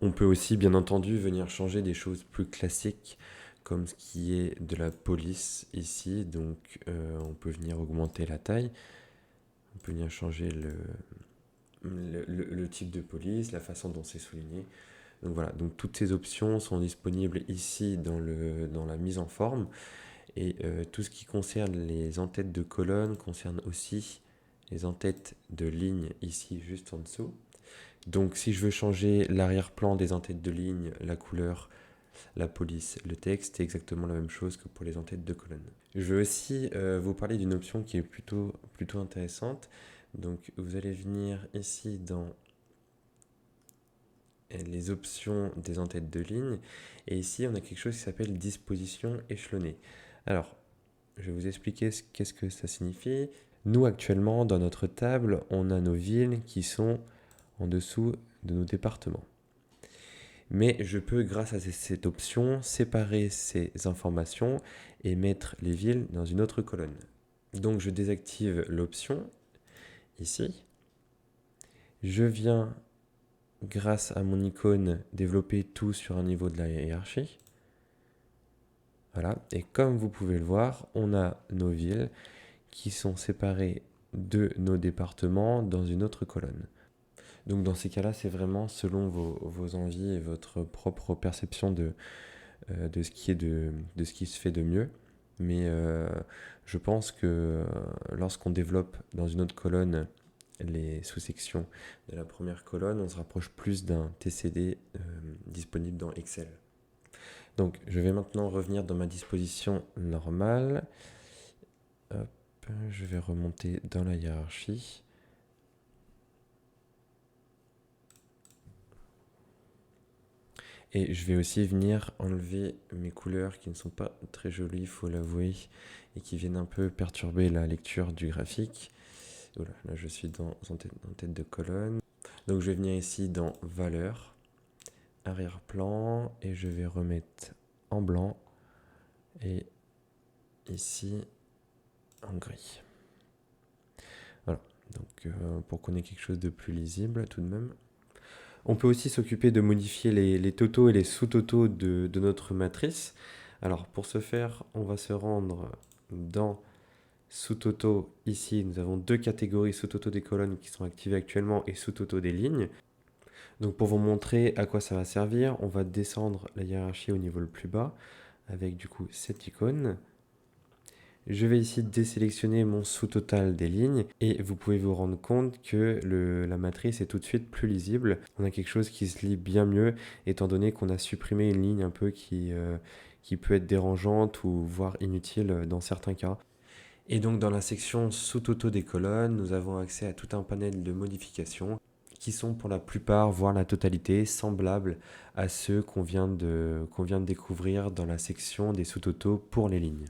On peut aussi, bien entendu, venir changer des choses plus classiques, comme ce qui est de la police ici. Donc, on peut venir augmenter la taille, on peut venir changer le type de police, la façon dont c'est souligné. Donc voilà, donc toutes ces options sont disponibles ici dans la mise en forme. Et tout ce qui concerne les en-têtes de colonne concerne aussi les en-têtes de ligne ici, juste en dessous. Donc si je veux changer l'arrière-plan des en-têtes de ligne, la couleur, la police, le texte, c'est exactement la même chose que pour les en-têtes de colonne. Je vais aussi vous parler d'une option qui est plutôt intéressante. Donc vous allez venir ici dans les options des en-têtes de ligne. Et ici, on a quelque chose qui s'appelle disposition échelonnée. Alors, je vais vous expliquer qu'est-ce que ça signifie. Nous, actuellement, dans notre table, on a nos villes qui sont en dessous de nos départements. Mais je peux, grâce à cette option, séparer ces informations et mettre les villes dans une autre colonne. Donc, je désactive l'option, ici. Je viens, grâce à mon icône, développer tout sur un niveau de la hiérarchie. Voilà, et comme vous pouvez le voir, on a nos villes qui sont séparées de nos départements dans une autre colonne. Donc dans ces cas-là, c'est vraiment selon vos envies et votre propre perception de ce qui se fait de mieux. Mais je pense que lorsqu'on développe dans une autre colonne les sous-sections de la première colonne, on se rapproche plus d'un TCD disponible dans Excel. Donc je vais maintenant revenir dans ma disposition normale. Hop, je vais remonter dans la hiérarchie. Et je vais aussi venir enlever mes couleurs qui ne sont pas très jolies, il faut l'avouer, et qui viennent un peu perturber la lecture du graphique. Voilà, là je suis en tête de colonne. Donc je vais venir ici dans valeur, arrière-plan, et je vais remettre en blanc, et ici en gris. Voilà, donc pour qu'on ait quelque chose de plus lisible tout de même. On peut aussi s'occuper de modifier les totaux et les sous-totaux de notre matrice. Alors pour ce faire, on va se rendre dans sous-totaux. Ici, nous avons deux catégories sous-totaux des colonnes qui sont activées actuellement et sous-totaux des lignes. Donc pour vous montrer à quoi ça va servir, on va descendre la hiérarchie au niveau le plus bas avec du coup cette icône. Je vais ici désélectionner mon sous-total des lignes et vous pouvez vous rendre compte que la matrice est tout de suite plus lisible. On a quelque chose qui se lit bien mieux étant donné qu'on a supprimé une ligne un peu qui peut être dérangeante ou voire inutile dans certains cas. Et donc dans la section sous-totaux des colonnes, nous avons accès à tout un panel de modifications qui sont pour la plupart, voire la totalité, semblables à ceux qu'on vient de découvrir dans la section des sous-totaux pour les lignes.